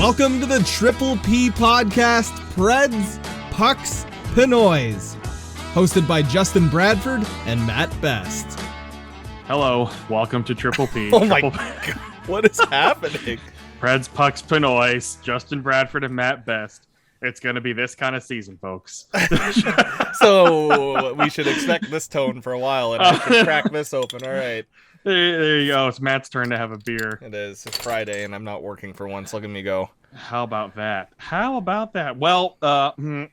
Welcome to the Triple P podcast, Preds, Pucks, Pinoys, hosted by Justin Bradford and Matt Best. Hello, welcome to Triple P. Oh my God, what is happening? Preds, Pucks, Pinoys, Justin Bradford and Matt Best. It's going to be this kind of season, folks. So we should expect this tone for a while, and I should crack this open. All right. There you go. It's Matt's turn to have a beer. It is. It's Friday, and I'm not working for once. Look at me go. How about that? Well, the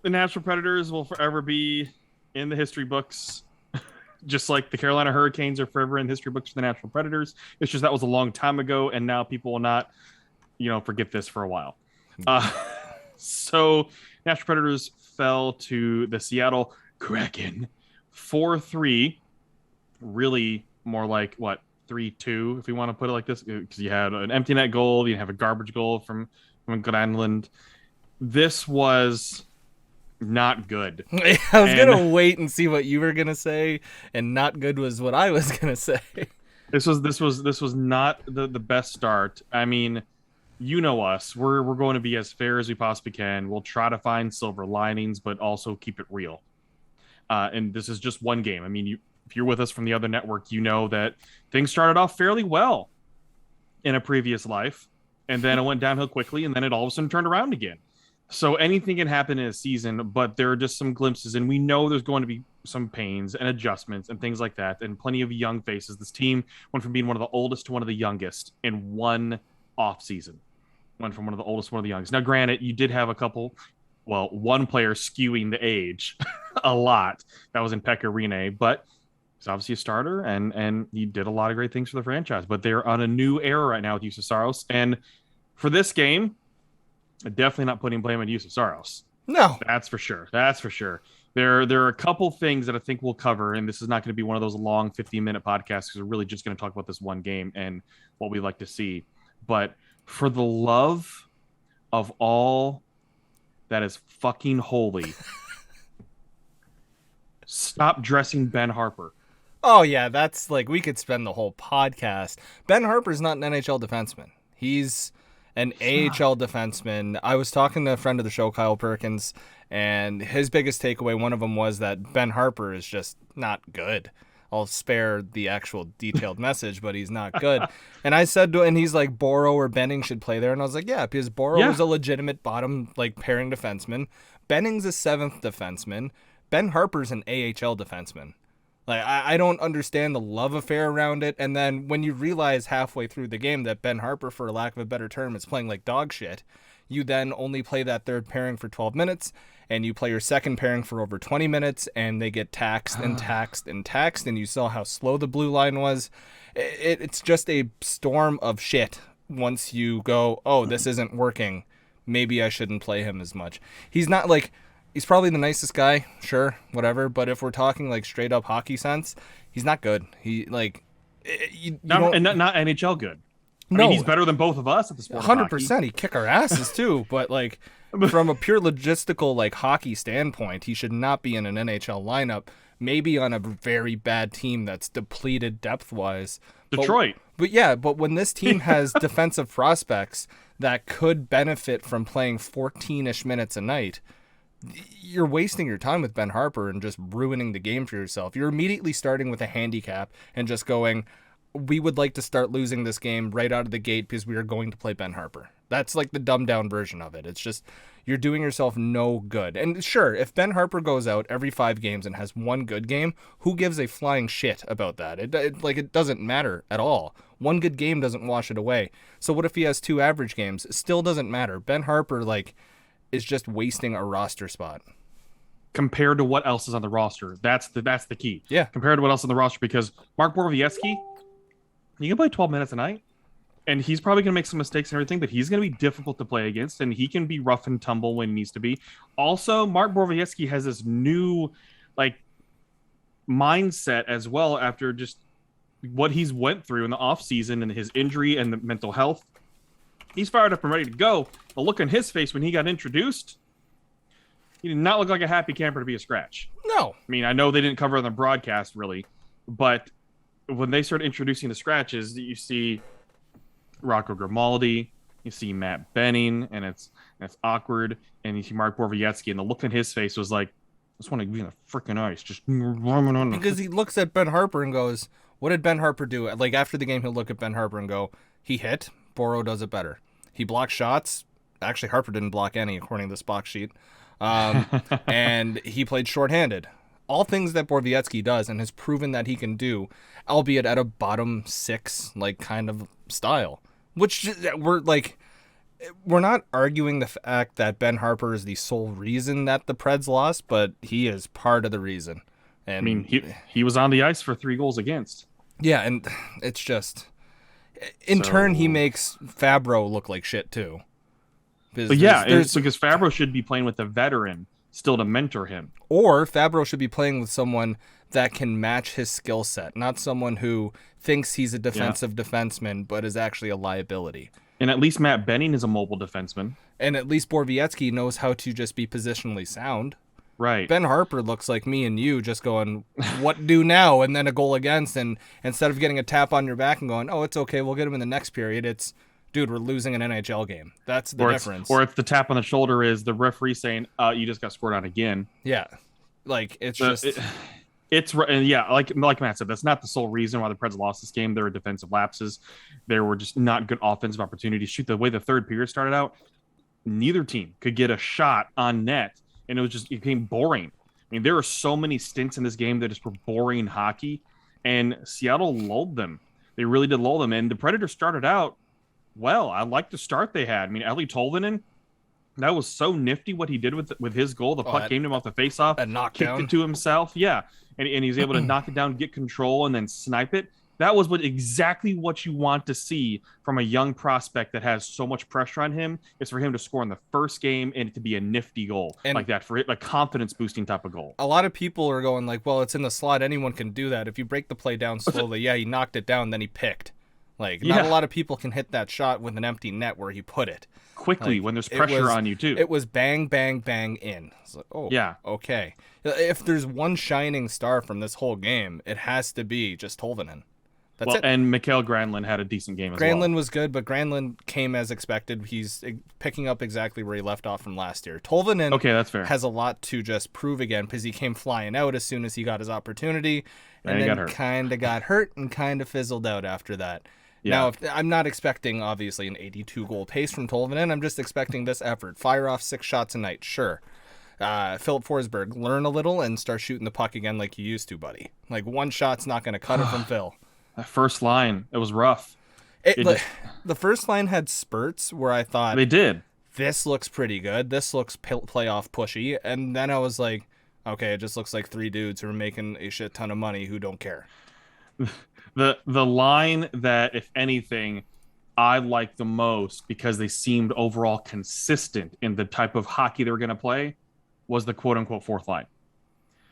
Nashville Predators will forever be in the history books, just like the Carolina Hurricanes are forever in history books for the Nashville Predators. It's just that was a long time ago, and now people will not, forget this for a while. So Nashville Predators fell to the Seattle Kraken 4-3. Really more like 3-2 if we want to put it like this, because you had an empty net goal, you have a garbage goal from Granlund. This was not good. I was gonna wait and see what you were gonna say, and not good was what I was gonna say. This was not the best start. I mean, you know us. We're going to be as fair as we possibly can. We'll try to find silver linings, but also keep it real. And this is just one game. I mean, if you're with us from the other network, you know that things started off fairly well in a previous life, and then it went downhill quickly, and then it all of a sudden turned around again. So anything can happen in a season, but there are just some glimpses, and we know there's going to be some pains and adjustments and things like that, and plenty of young faces. This team went from being one of the oldest to one of the youngest in one off season. Went from one of the oldest to one of the youngest. Now, granted, you did have one player skewing the age a lot. That was in Pekka Rinne, but he's obviously a starter, and he did a lot of great things for the franchise. But they're on a new era right now with Juuse Saros. And for this game, definitely not putting blame on Juuse Saros. No. That's for sure. There are a couple things that I think we'll cover, and this is not going to be one of those long 15-minute podcasts because we're really just going to talk about this one game and what we like to see. But for the love of all that is fucking holy, stop dressing Ben Harpur. Oh, yeah, that's we could spend the whole podcast. Ben Harpur's not an NHL defenseman. He's an AHL defenseman. I was talking to a friend of the show, Kyle Perkins, and his biggest takeaway, one of them was that Ben Harpur is just not good. I'll spare the actual detailed message, but he's not good. And I said and he's like, Boro or Benning should play there. And I was like, yeah, because Boro is a legitimate bottom pairing defenseman. Benning's a seventh defenseman. Ben Harpur's an AHL defenseman. I don't understand the love affair around it. And then when you realize halfway through the game that Ben Harpur, for lack of a better term, is playing like dog shit, you then only play that third pairing for 12 minutes, and you play your second pairing for over 20 minutes, and they get taxed and taxed and taxed, and you saw how slow the blue line was. It's just a storm of shit once you go, oh, this isn't working. Maybe I shouldn't play him as much. He's not he's probably the nicest guy, sure, whatever. But if we're talking straight up hockey sense, he's not good. He not NHL good. I mean, he's better than both of us at the sport. 100%. He'd kick our asses too. But from a pure logistical hockey standpoint, he should not be in an NHL lineup. Maybe on a very bad team that's depleted depth wise. Detroit. But when this team has defensive prospects that could benefit from playing 14-ish minutes a night, you're wasting your time with Ben Harpur and just ruining the game for yourself. You're immediately starting with a handicap and just going, we would like to start losing this game right out of the gate because we are going to play Ben Harpur. That's the dumbed down version of it. It's just, you're doing yourself no good. And sure, if Ben Harpur goes out every 5 games and has one good game, who gives a flying shit about that? It doesn't matter at all. One good game doesn't wash it away. So what if he has 2 average games? It still doesn't matter. Ben Harpur, is just wasting a roster spot. Compared to what else is on the roster. That's the key. Yeah. Compared to what else is on the roster, because Mark Borowiecki, he can play 12 minutes a night, and he's probably going to make some mistakes and everything, but he's going to be difficult to play against, and he can be rough and tumble when he needs to be. Also, Mark Borowiecki has this new mindset as well after just what he's went through in the offseason and his injury and the mental health. He's fired up and ready to go. The look on his face when he got introduced, he did not look like a happy camper to be a scratch. No. I mean, I know they didn't cover it on the broadcast, really, but when they started introducing the scratches, you see Rocco Grimaldi, You see Matt Benning, and it's awkward. And you see Mark Borowiecki, and the look on his face was like, I just want to be in the freaking ice, just warming on. Because he looks at Ben Harper and goes, what did Ben Harper do? Like, after the game, he'll look at Ben Harper and go, he hit, Boro does it better. He blocked shots. Actually, Harper didn't block any, according to this box sheet. And he played shorthanded. All things that Borowiecki does and has proven that he can do, albeit at a bottom six, like, kind of style. Which, we're not arguing the fact that Ben Harper is the sole reason that the Preds lost, but he is part of the reason. And I mean, he was on the ice for 3 goals against. Yeah, and it's just... In turn, he makes Fabro look like shit, too. But yeah, it's because Fabro should be playing with a veteran still to mentor him. Or Fabro should be playing with someone that can match his skill set, not someone who thinks he's a defensive defenseman but is actually a liability. And at least Matt Benning is a mobile defenseman. And at least Borowiecki knows how to just be positionally sound. Right. Ben Harper looks like me and you just going, what do now? And then a goal against. And instead of getting a tap on your back and going, oh, it's okay, we'll get him in the next period, it's, dude, we're losing an NHL game. That's the difference. Or if the tap on the shoulder is the referee saying, you just got scored on again. Yeah. Like, it's just... And yeah, like Matt said, that's not the sole reason why the Preds lost this game. There were defensive lapses. There were just not good offensive opportunities. Shoot, the way the third period started out, neither team could get a shot on net, and it became boring. I mean, there were so many stints in this game that just were boring hockey, and Seattle lulled them. They really did lull them, and the Predators started out well. I like the start they had. I mean, Eeli Tolvanen, that was so nifty what he did with his goal. The puck came to him off the faceoff, kicked it to himself. Yeah. And he's able to knock it down, get control, and then snipe it. That was exactly what you want to see from a young prospect that has so much pressure on him. Is for him to score in the first game and it to be a nifty goal and like that, for it, like confidence boosting type of goal. A lot of people are going like, well, it's in the slot. Anyone can do that. If you break the play down slowly, yeah, he knocked it down, then he picked. Like, not a lot of people can hit that shot with an empty net where he put it. Quickly, when there's pressure on you, too. It was bang, bang, bang in. It's like, oh, yeah, okay. If there's one shining star from this whole game, it has to be just Tolvanen. That's it. And Mikael Granlund had a decent game as well. Granlund was good, but Granlund came as expected. He's picking up exactly where he left off from last year. Tolvanen that's fair. Has a lot to just prove again because he came flying out as soon as he got his opportunity and then kind of got hurt and kind of fizzled out after that. Yeah. Now, I'm not expecting, obviously, an 82-goal pace from Tolvanen. I'm just expecting this effort. Fire off 6 shots a night, sure. Philip Forsberg, learn a little and start shooting the puck again like you used to, buddy. Like, one shot's not going to cut it from Phil. That first line, it was rough. The first line had spurts where I thought... They did. This looks pretty good. This looks playoff pushy. And then I was like, okay, it just looks like 3 dudes who are making a shit ton of money who don't care. The line that, if anything, I liked the most because they seemed overall consistent in the type of hockey they were going to play was the quote-unquote fourth line.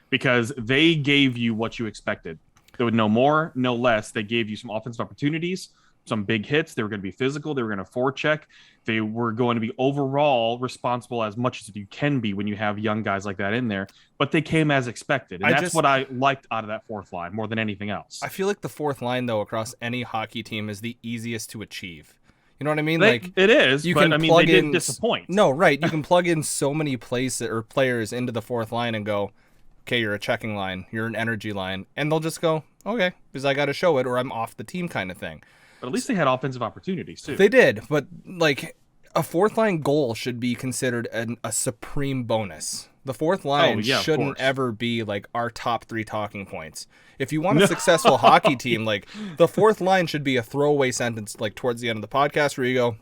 Because they gave you what you expected. There was no more, no less. They gave you some offensive opportunities, some big hits. They were going to be physical. They were going to forecheck. They were going to be overall responsible as much as you can be when you have young guys like that in there. But they came as expected. And that's what I liked out of that fourth line more than anything else. I feel like the fourth line, though, across any hockey team is the easiest to achieve. You know what I mean? It is, but I mean, they didn't disappoint. No, right. You can plug in so many players into the fourth line and go, okay, you're a checking line, you're an energy line. And they'll just go, okay, because I got to show it or I'm off the team kind of thing. But at least they had offensive opportunities, too. They did, but, like, a fourth-line goal should be considered a supreme bonus. The fourth line shouldn't ever be, like, our top 3 talking points. If you want a successful hockey team, like, the fourth line should be a throwaway sentence, like, towards the end of the podcast where you go,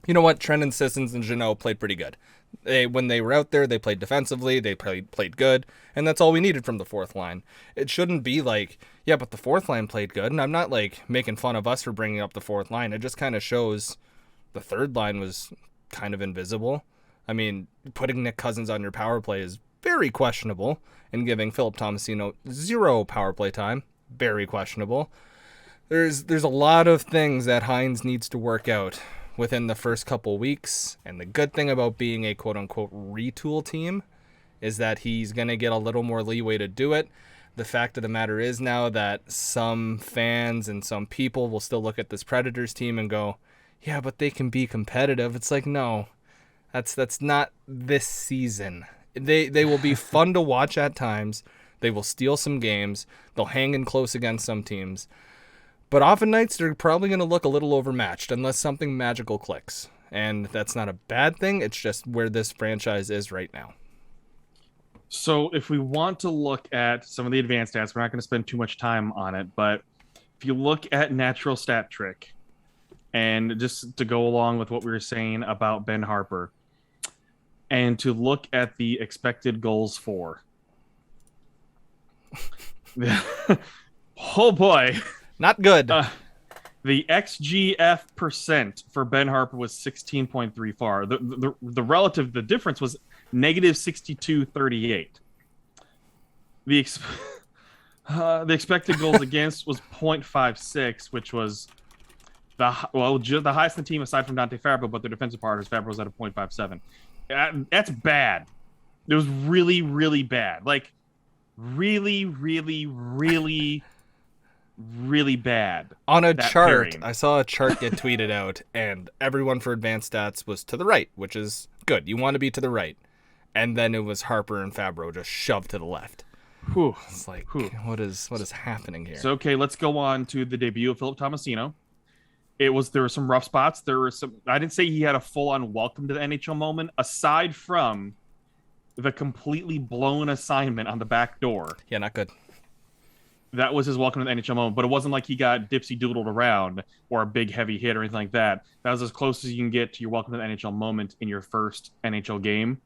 you know what, Trenton Sissons and Jeannot played pretty good. When they were out there, they played defensively, they played good, and that's all we needed from the fourth line. It shouldn't be like, yeah, but the fourth line played good, and I'm not like making fun of us for bringing up the fourth line. It just kind of shows the third line was kind of invisible. I mean, putting Nick Cousins on your power play is very questionable, and giving Philip Tomasino 0 power play time, very questionable. There's a lot of things that Hines needs to work out within the first couple weeks, and the good thing about being a quote-unquote retool team is that he's going to get a little more leeway to do it. The fact of the matter is now that some fans and some people will still look at this Predators team and go, yeah, but they can be competitive. It's like, no, that's not this season. They will be fun to watch at times. They will steal some games. They'll hang in close against some teams. But often nights, they're probably going to look a little overmatched unless something magical clicks. And that's not a bad thing. It's just where this franchise is right now. So if we want to look at some of the advanced stats, we're not going to spend too much time on it, but if you look at natural stat trick, and just to go along with what we were saying about Ben Harpur, and to look at the expected goals for, oh boy, not good. The XGF percent for Ben Harpur was 16.34. The difference was negative 62.38. The expected goals against was 0.56, which was the highest in the team aside from Dante Fabro, but their defensive partners, Fabro was at a 0.57. That's bad. It was really, really bad. Like, really, really, really, really bad. On a chart, pairing. I saw a chart get tweeted out, and everyone for advanced stats was to the right, which is good. You want to be to the right. And then it was Harpur and Fabro just shoved to the left. Whew. It's like, what is happening here? So, okay, let's go on to the debut of Philip Tomasino. There were some rough spots. I didn't say he had a full-on welcome to the NHL moment, aside from the completely blown assignment on the back door. Yeah, not good. That was his welcome to the NHL moment, but it wasn't like he got dipsy-doodled around or a big heavy hit or anything like that. That was as close as you can get to your welcome to the NHL moment in your first NHL game.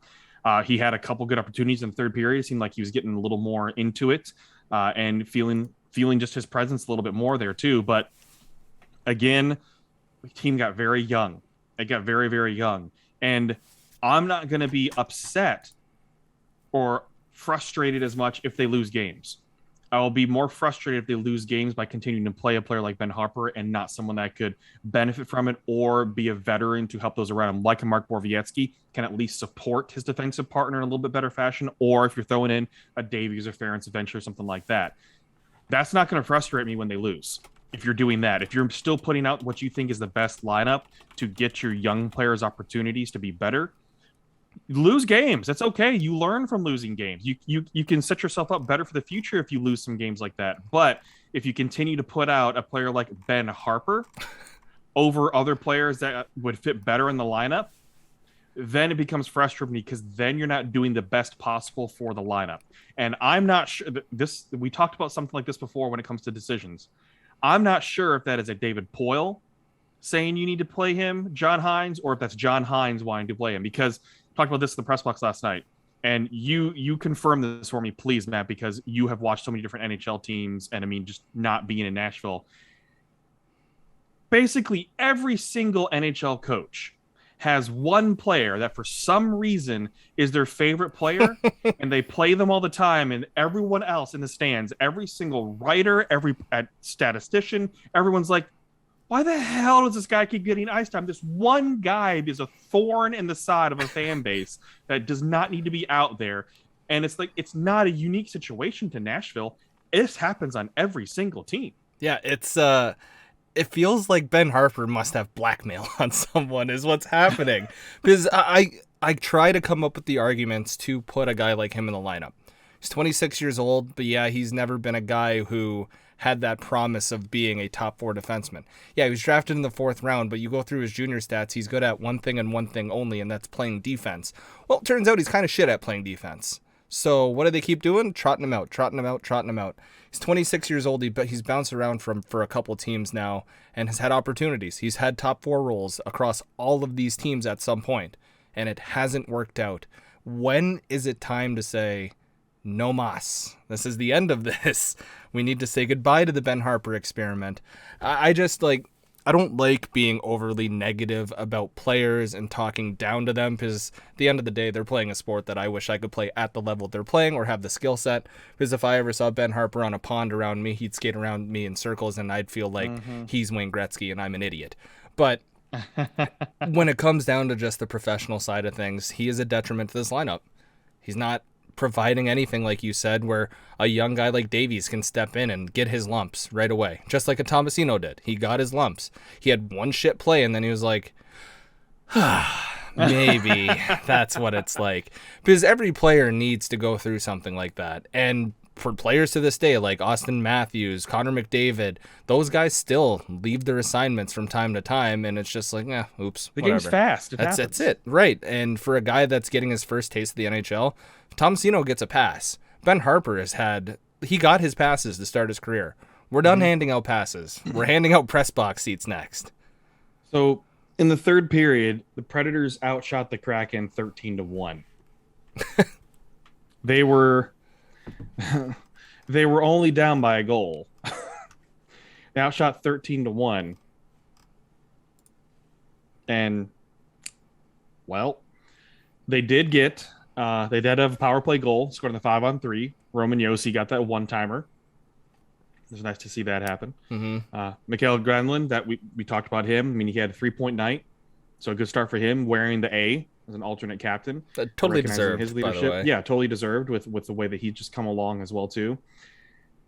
He had a couple good opportunities in the third period. It seemed like he was getting a little more into it and feeling just his presence a little bit more there too. But again, the team got very young. It got very, very young. And I'm not going to be upset or frustrated as much if they lose games. I will be more frustrated if they lose games by continuing to play a player like Ben Harpur and not someone that could benefit from it or be a veteran to help those around him, like a Mark Borowiecki, can at least support his defensive partner in a little bit better fashion, or if you're throwing in a Davies or Ferentz eventually or something like that. That's not going to frustrate me when they lose. If you're doing that, if you're still putting out what you think is the best lineup to get your young players opportunities to be better, lose games. That's okay. You learn from losing games. You can set yourself up better for the future if you lose some games like that. But if you continue to put out a player like Ben Harpur over other players that would fit better in the lineup, then it becomes frustrating because then you're not doing the best possible for the lineup. And I'm not sure that we talked about something like this before when it comes to decisions. I'm not sure if that is a David Poile saying you need to play him, John Hines, or if that's John Hines wanting to play him, because talked about this in the press box last night, and you confirm this for me, please, Matt, because you have watched so many different NHL teams, and I mean, just not being in Nashville. Basically, every single NHL coach has one player that for some reason is their favorite player, and they play them all the time, and everyone else in the stands, every single writer, every statistician, everyone's like, why the hell does this guy keep getting ice time? This one guy is a thorn in the side of a fan base that does not need to be out there. And it's like, it's not a unique situation to Nashville. This happens on every single team. Yeah, it feels like Ben Harpur must have blackmail on someone is what's happening. Because I try to come up with the arguments to put a guy like him in the lineup. He's 26 years old, but yeah, he's never been a guy who had that promise of being a top 4 defenseman. Yeah, he was drafted in the 4th round, but you go through his junior stats, he's good at one thing and one thing only, and that's playing defense. Well, it turns out he's kind of shit at playing defense. So what do they keep doing? Trotting him out. He's 26 years old, but he's bounced around for a couple teams now and has had opportunities. He's had top 4 roles across all of these teams at some point, and it hasn't worked out. When is it time to say, no mas? This is the end of this. We need to say goodbye to the Ben Harpur experiment. I don't like being overly negative about players and talking down to them, because at the end of the day, they're playing a sport that I wish I could play at the level they're playing or have the skill set. Because if I ever saw Ben Harpur on a pond around me, he'd skate around me in circles and I'd feel like he's Wayne Gretzky and I'm an idiot. But when it comes down to just the professional side of things, he is a detriment to this lineup. He's not providing anything, like you said, where a young guy like Davies can step in and get his lumps right away, just like a Tomasino did. He got his lumps. He had one shit play, and then he was like, maybe that's what it's like. Because every player needs to go through something like that. And for players to this day, like Austin Matthews, Connor McDavid, those guys still leave their assignments from time to time, and it's just like, oops, the whatever. game's fast. That's it, right? And for a guy that's getting his first taste of the NHL, Tomasino gets a pass. Ben Harper he got his passes to start his career. We're done handing out passes. We're handing out press box seats next. So in the third period, the Predators outshot the Kraken 13-1. They were only down by a goal. They outshot 13-1. And well, they did have a power play goal, scored on the 5-on-3. Roman Josi got that one-timer. It was nice to see that happen. Mikael Granlund, that we talked about him. I mean, he had a 3-point night, so a good start for him, wearing the A as an alternate captain. Totally deserved, his leadership. By the way. Yeah, totally deserved with the way that he's just come along as well, too.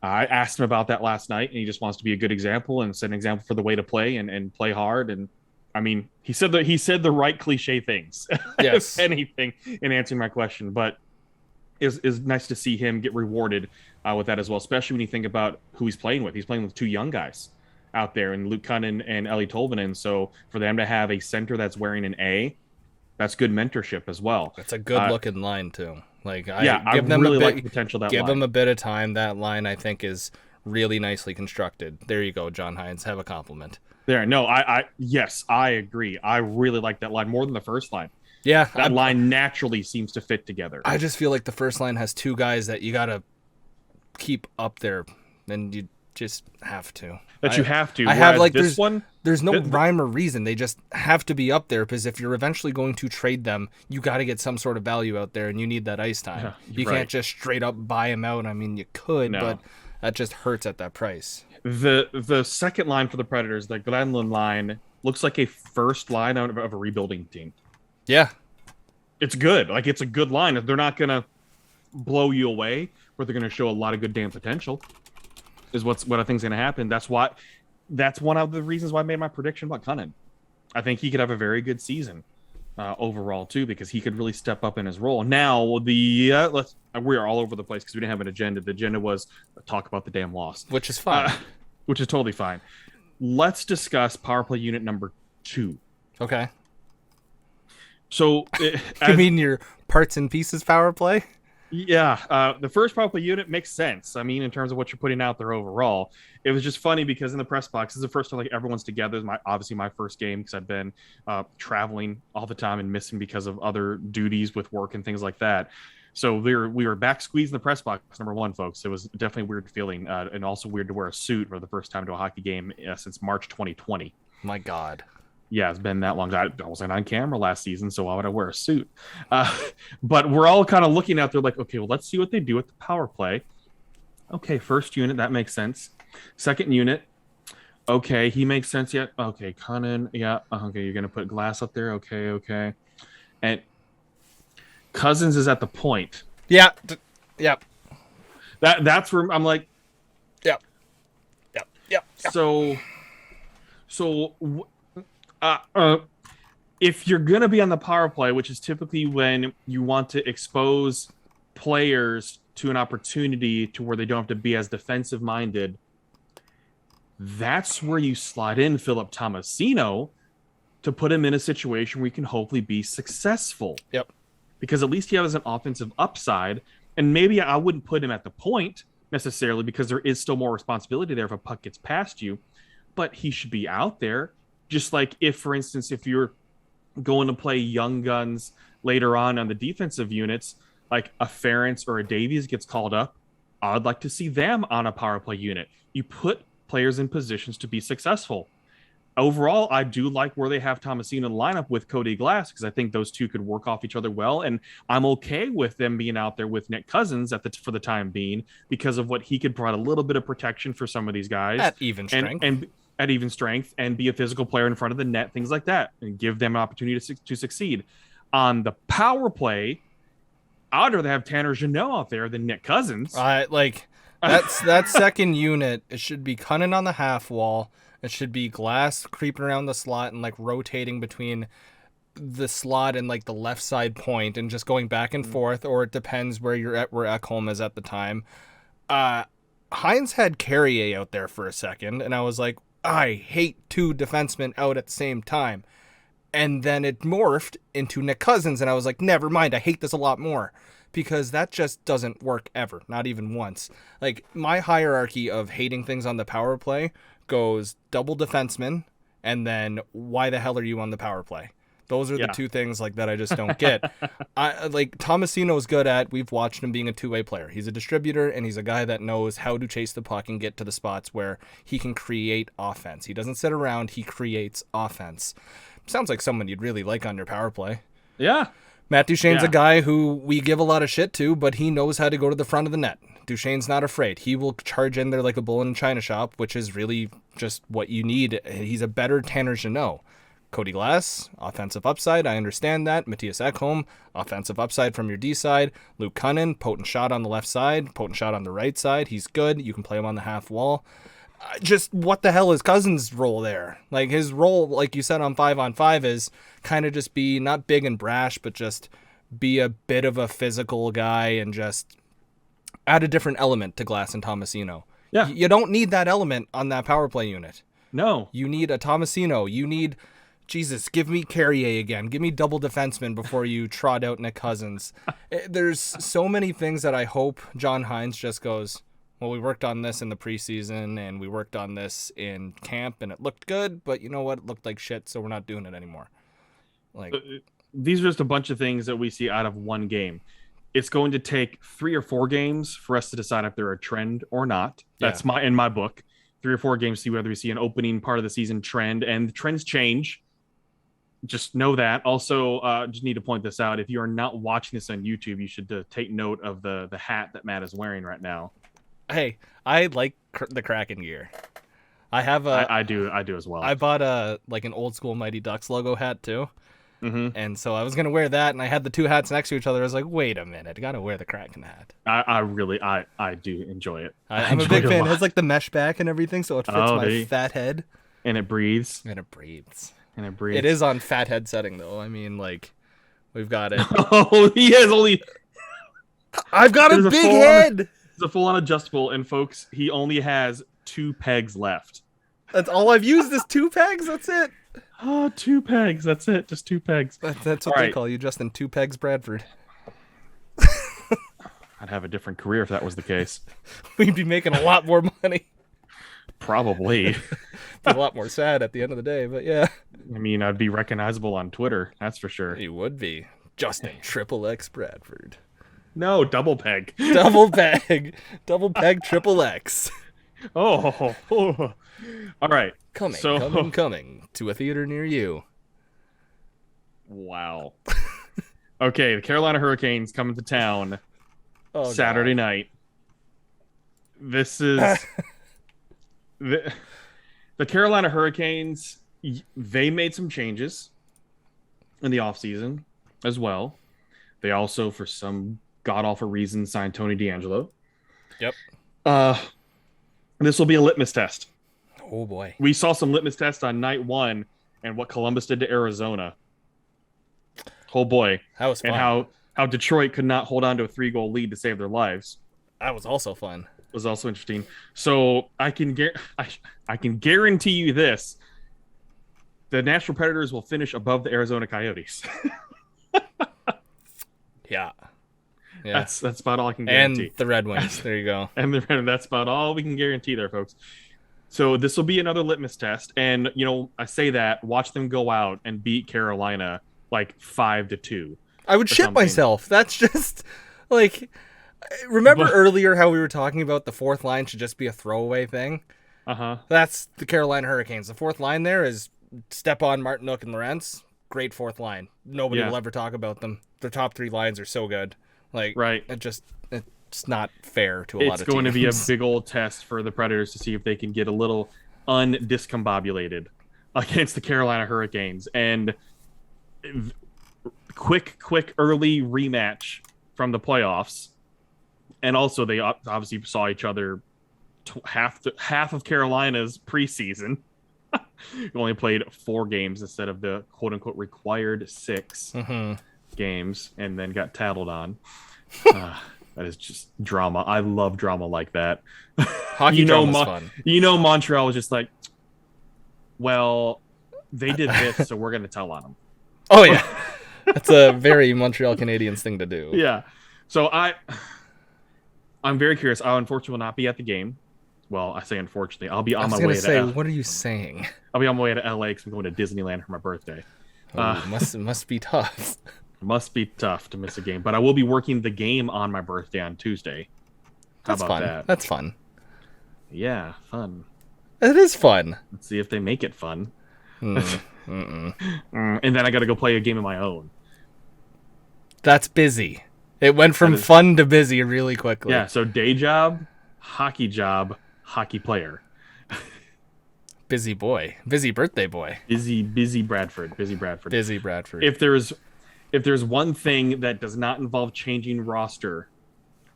I asked him about that last night, and he just wants to be a good example and set an example for the way to play and play hard. And I mean, he said the right cliche things, yes, if anything, in answering my question. But it's nice to see him get rewarded with that as well, especially when you think about who he's playing with. He's playing with two young guys out there, and Luke Cunnin and Eli Tolvanen. So for them to have a center that's wearing an A, that's good mentorship as well. It's a good looking line too. Like I really like the potential of that give line. them a bit of time. That line, I think, is really nicely constructed. There you go, John Hines. Have a compliment. There, no, yes, I agree. I really like that line more than the first line. Yeah, that line naturally seems to fit together. I just feel like the first line has two guys that you gotta keep up there, and you just have to. You have to. I have like this one. There's no rhyme or reason. They just have to be up there because if you're eventually going to trade them, you got to get some sort of value out there, and you need that ice time. Yeah, you can't just straight up buy them out. I mean, you could, but that just hurts at that price. The second line for the Predators, the Glenlund line, looks like a first line of a rebuilding team. Yeah. It's good. Like, it's a good line. They're not going to blow you away, but they're going to show a lot of good damn potential is what I think is going to happen. That's one of the reasons why I made my prediction about Cunnin. I think he could have a very good season overall, too, because he could really step up in his role. Now, we are all over the place because we didn't have an agenda. The agenda was talk about the damn loss. Which is fine. Which is totally fine. Let's discuss power play unit number 2. Okay. So, you mean your parts and pieces power play? Yeah, the first power play unit makes sense. I mean, in terms of what you're putting out there overall, it was just funny because in the press box, this is the first time like everyone's together. It's obviously my first game because I've been traveling all the time and missing because of other duties with work and things like that. So we were back squeezing the press box, number one, folks. It was definitely a weird feeling, and also weird to wear a suit for the first time to a hockey game since March 2020. My God. Yeah, it's been that long. I wasn't on camera last season, so why would I wear a suit? But we're all kind of looking out there like, okay, well, let's see what they do with the power play. Okay, first unit, that makes sense. Second unit, okay, he makes sense yet. Okay, Cunnin, yeah, okay, you're going to put Glass up there. Okay. And Cousins is at the point. Yeah. Yep. That's where I'm like, Yep. So if you're going to be on the power play, which is typically when you want to expose players to an opportunity to where they don't have to be as defensive minded, that's where you slide in Philip Tomasino to put him in a situation where he can hopefully be successful. Yep. Because at least he has an offensive upside, and maybe I wouldn't put him at the point necessarily because there is still more responsibility there if a puck gets past you, but he should be out there. Just like if, for instance, if you're going to play young guns later on the defensive units, like a Ferentz or a Davies gets called up, I'd like to see them on a power play unit. You put players in positions to be successful. Overall, I do like where they have Tomasino in the lineup with Cody Glass because I think those two could work off each other well, and I'm okay with them being out there with Nick Cousins for the time being because of what he could provide a little bit of protection for some of these guys at even strength. And at even strength and be a physical player in front of the net, things like that, and give them an opportunity to succeed. On the power play, I'd rather have Tanner Jeannot out there than Nick Cousins. That second unit, it should be Cunnin on the half wall. It should be Glass creeping around the slot and like rotating between the slot and like the left side point and just going back and forth, or it depends where you're at, where Ekholm is at the time. Hines had Carrier out there for a second, and I was like, I hate two defensemen out at the same time. And then it morphed into Nick Cousins, and I was like, never mind, I hate this a lot more. Because that just doesn't work ever, not even once. Like, my hierarchy of hating things on the power play goes double defenseman, and then why the hell are you on the power play? Those are the two things like that I just don't get. Tomasino's good at, we've watched him being a two-way player. He's a distributor, and he's a guy that knows how to chase the puck and get to the spots where he can create offense. He doesn't sit around, he creates offense. Sounds like someone you'd really like on your power play. Yeah. Matt Duchene's a guy who we give a lot of shit to, but he knows how to go to the front of the net. Duchene's not afraid. He will charge in there like a bull in a china shop, which is really just what you need. He's a better Tanner Jeannot. Cody Glass, offensive upside, I understand that. Matthias Ekholm, offensive upside from your D side. Luke Cunnin, potent shot on the left side, potent shot on the right side. He's good. You can play him on the half wall. Just what the hell is Cousins' role there? Like, his role, like you said, on 5-on-5 is kind of just be not big and brash, but just be a bit of a physical guy and just add a different element to Glass and Tomasino. Yeah. You don't need that element on that power play unit. No. You need a Tomasino. You need, Jesus, give me Carrier again. Give me double defenseman before you trot out Nick Cousins. There's so many things that I hope John Hines just goes, well, we worked on this in the preseason, and we worked on this in camp, and it looked good, but you know what? It looked like shit, so we're not doing it anymore. Like, these are just a bunch of things that we see out of one game. It's going to take 3 or 4 games for us to decide if they're a trend or not. That's in my book. 3 or 4 games to see whether we see an opening part of the season trend, and the trends change. Just know that. Also, just need to point this out. If you are not watching this on YouTube, you should take note of the hat that Matt is wearing right now. Hey, I like the Kraken gear. I have I do as well. I bought an old school Mighty Ducks logo hat too. Mm-hmm. And so I was gonna wear that, and I had the two hats next to each other. I was like, wait a minute, I gotta wear the Kraken hat. I do enjoy it. I'm a big fan. It has like the mesh back and everything, so it fits my fat head. And it breathes. It is on fat head setting though. I mean, like, we've got it. Oh, he has only. I've got a big head. It's a full-on adjustable, and folks, he only has 2 pegs left. That's all I've used is 2 pegs. That's it. Oh, 2 pegs. That's it. Just 2 pegs. That's what they call you, Justin. 2 pegs, Bradford. I'd have a different career if that was the case. We'd be making a lot more money. Probably. Be a lot more sad at the end of the day, but yeah. I mean, I'd be recognizable on Twitter. That's for sure. You would be. Justin XXX Bradford. No, double peg. Double peg, triple X. Oh. All right. Coming to a theater near you. Wow. Okay, the Carolina Hurricanes coming to town Saturday night. This is the Carolina Hurricanes. They made some changes in the offseason as well. They also, for some god-awful reason, signed Tony DeAngelo. Yep. This will be a litmus test. Oh, boy. We saw some litmus tests on night 1 and what Columbus did to Arizona. Oh, boy. That was fun. And how Detroit could not hold on to a 3-goal lead to save their lives. That was also fun. It was also interesting. So I can guarantee you this. The Nashville Predators will finish above the Arizona Coyotes. Yeah. That's about all I can guarantee. And the Red Wings. There you go. That's about all we can guarantee there, folks. So this will be another litmus test. And, I say that, watch them go out and beat Carolina like 5-2. I would shit myself. That's just like, remember earlier how we were talking about the fourth line should just be a throwaway thing? Uh-huh. That's the Carolina Hurricanes. The fourth line there is Stepan, Martinook, and Lorentz. Great fourth line. Nobody will ever talk about them. Their top 3 lines are so good. Like, right. It's not fair to a lot of teams. It's going to be a big old test for the Predators to see if they can get a little undiscombobulated against the Carolina Hurricanes. And quick early rematch from the playoffs, and also they obviously saw each other half of Carolina's preseason. We only played 4 games instead of the quote unquote required 6 games, and then got tattled on. That is just drama. I love drama like that. Hockey drama's fun. Montreal was just like, well, they did this, so we're going to tell on them. Oh, yeah. That's a very Montreal Canadiens thing to do. Yeah. So I'm very curious. I unfortunately will not be at the game. Well, I say unfortunately. I'll be on my way to what are you saying? I'll be on my way to LA because I'm going to Disneyland for my birthday. Must be tough. Must be tough to miss a game, but I will be working the game on my birthday on Tuesday. How about that? That's fun. Yeah, fun. It is fun. Let's see if they make it fun. And then I got to go play a game of my own. That's busy. It went from fun to busy really quickly. Yeah, so day job, hockey player. Busy boy. Busy birthday boy. Busy Bradford. Busy Bradford. If there's one thing that does not involve changing roster,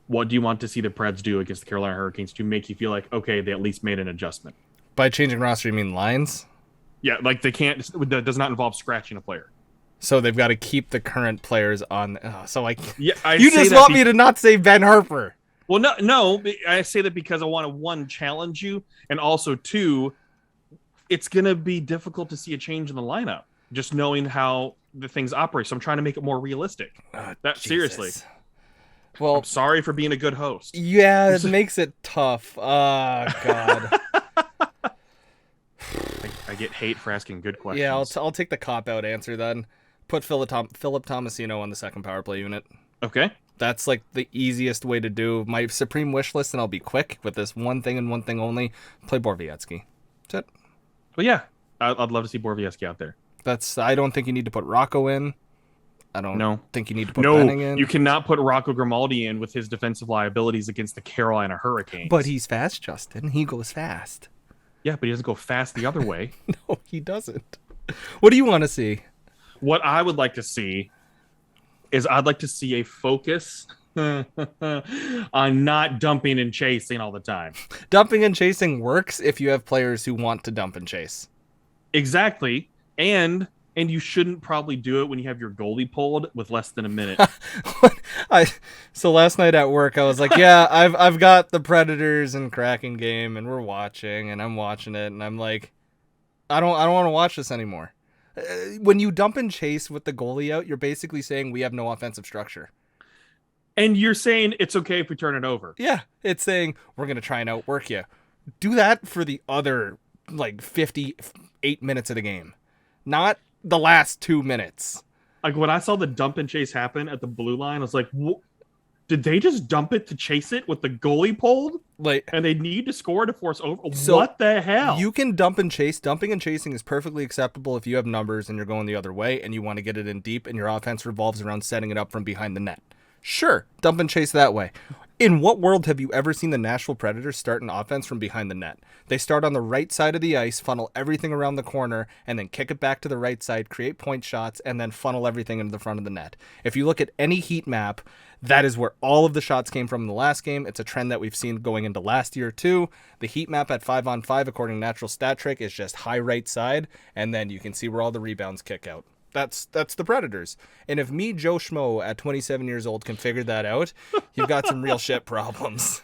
what do you want to see the Preds do against the Carolina Hurricanes to make you feel like, okay, they at least made an adjustment? By changing roster, you mean lines? Yeah, like they can't. That does not involve scratching a player. So they've got to keep the current players on. Yeah, you just want me to not say Ben Harper. Well, no. I say that because I want to, 1, challenge you, and also 2, it's going to be difficult to see a change in the lineup, just knowing how the things operate. So I'm trying to make it more realistic. Seriously. Well, I'm sorry for being a good host. Yeah, it makes it tough. Oh, God. I get hate for asking good questions. Yeah, I'll take the cop-out answer then. Put Philip Tomasino on the second power play unit. Okay. That's like the easiest way to do my supreme wish list, and I'll be quick with this one thing and one thing only. Play Borowiecki. That's it. Well, yeah. I'd love to see Borowiecki out there. I don't think you need to put Rocco in. I don't think you need to put Benning in. You cannot put Rocco Grimaldi in with his defensive liabilities against the Carolina Hurricanes. But he's fast, Justin. He goes fast. Yeah, but he doesn't go fast the other way. No, he doesn't. What do you want to see? What I would like to see is I'd like to see a focus on not dumping and chasing all the time. Dumping and chasing works if you have players who want to dump and chase. Exactly. And you shouldn't probably do it when you have your goalie pulled with less than a minute. So last night at work, I was like, yeah, I've got the Predators and Kraken game, and we're watching, and I'm watching it, and I'm like, I don't want to watch this anymore. When you dump and chase with the goalie out, you're basically saying we have no offensive structure. And you're saying it's okay if we turn it over. Yeah, it's saying we're going to try and outwork you. Do that for the other, 58 minutes of the game. Not the last 2 minutes. Like when I saw the dump and chase happen at the blue line, I was like, did they just dump it to chase it with the goalie pulled? And they need to score to force over? So what the hell? You can dump and chase. Dumping and chasing is perfectly acceptable if you have numbers and you're going the other way and you want to get it in deep and your offense revolves around setting it up from behind the net. Sure, dump and chase that way. In what world have you ever seen the Nashville Predators start an offense from behind the net? They start on the right side of the ice, funnel everything around the corner, and then kick it back to the right side, create point shots, and then funnel everything into the front of the net. If you look at any heat map, that is where all of the shots came from in the last game. It's a trend that we've seen going into last year too. The heat map at 5-on-5, according to Natural Stat Trick, is just high right side, and then you can see where all the rebounds kick out. That's the Predators. And if me, Joe Schmo, at 27 years old, can figure that out, you've got some real shit problems.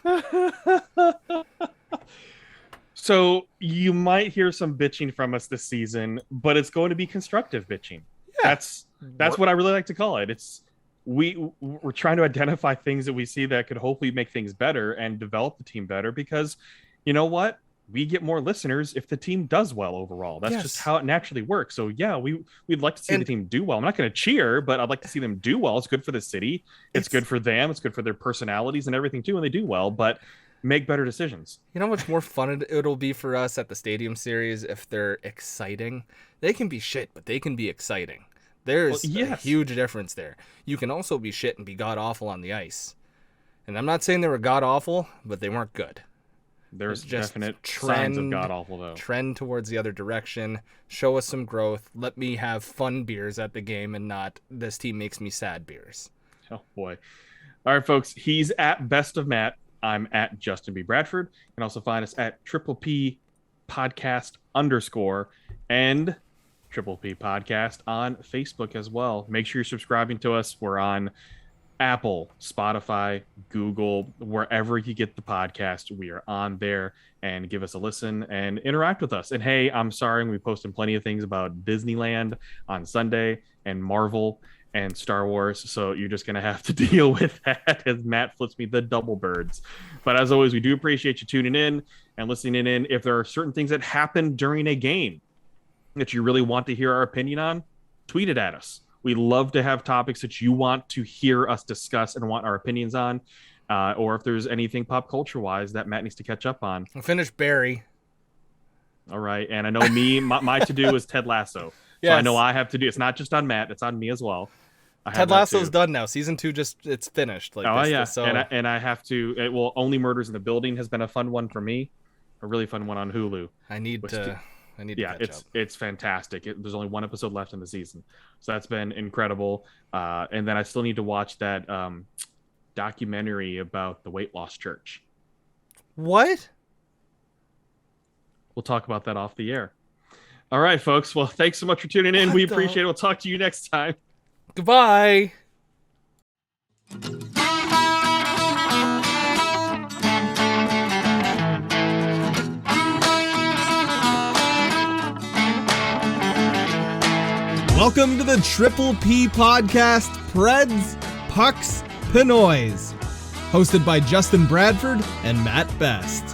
So you might hear some bitching from us this season, but it's going to be constructive bitching. Yeah. That's what I really like to call it. We're trying to identify things that we see that could hopefully make things better and develop the team better, because you know what? We get more listeners if the team does well overall. That's just how it naturally works. So yeah, we'd like to see the team do well. I'm not going to cheer, but I'd like to see them do well. It's good for the city. It's good for them. It's good for their personalities and everything too when they do well, but make better decisions. You know how much more fun it'll be for us at the Stadium Series if they're exciting? They can be shit, but they can be exciting. There's a huge difference there. You can also be shit and be god-awful on the ice. And I'm not saying they were god-awful, but they weren't good. There's just definite signs of god-awful, though. Trend towards the other direction. Show us some growth. Let me have fun beers at the game and not this team makes me sad beers. Oh, boy. All right, folks. He's at Best of Matt. I'm at Justin B. Bradford. You can also find us at Triple P Podcast _ and Triple P Podcast on Facebook as well. Make sure you're subscribing to us. We're on Apple, Spotify, Google, wherever you get the podcast. We are on there, and give us a listen and interact with us. And hey, I'm sorry, we posted plenty of things about Disneyland on Sunday and Marvel and Star Wars, so you're just gonna have to deal with that as Matt flips me the double birds. But as always, we do appreciate you tuning in and listening in. If there are certain things that happen during a game that you really want to hear our opinion on, tweet it at us. We love to have topics that you want to hear us discuss and want our opinions on, or if there's anything pop culture wise that Matt needs to catch up on. I finished Barry. All right, and I know my to do is Ted Lasso. Yes. So I know I have to do. It's not just on Matt; it's on me as well. Ted Lasso's done now. Season 2 it's finished. Like, yeah. So And I have to. Only Murders in the Building has been a fun one for me. A really fun one on Hulu. I need to catch up. It's fantastic. There's only one episode left in the season, so that's been incredible. And then I still need to watch that documentary about the weight loss church. What? We'll talk about that off the air. All right, folks. Well, thanks so much for tuning in. We appreciate it. We'll talk to you next time. Goodbye. Welcome to the Triple P Podcast, Preds, Pucks, Pinoys. Hosted by Justin Bradford and Matt Best.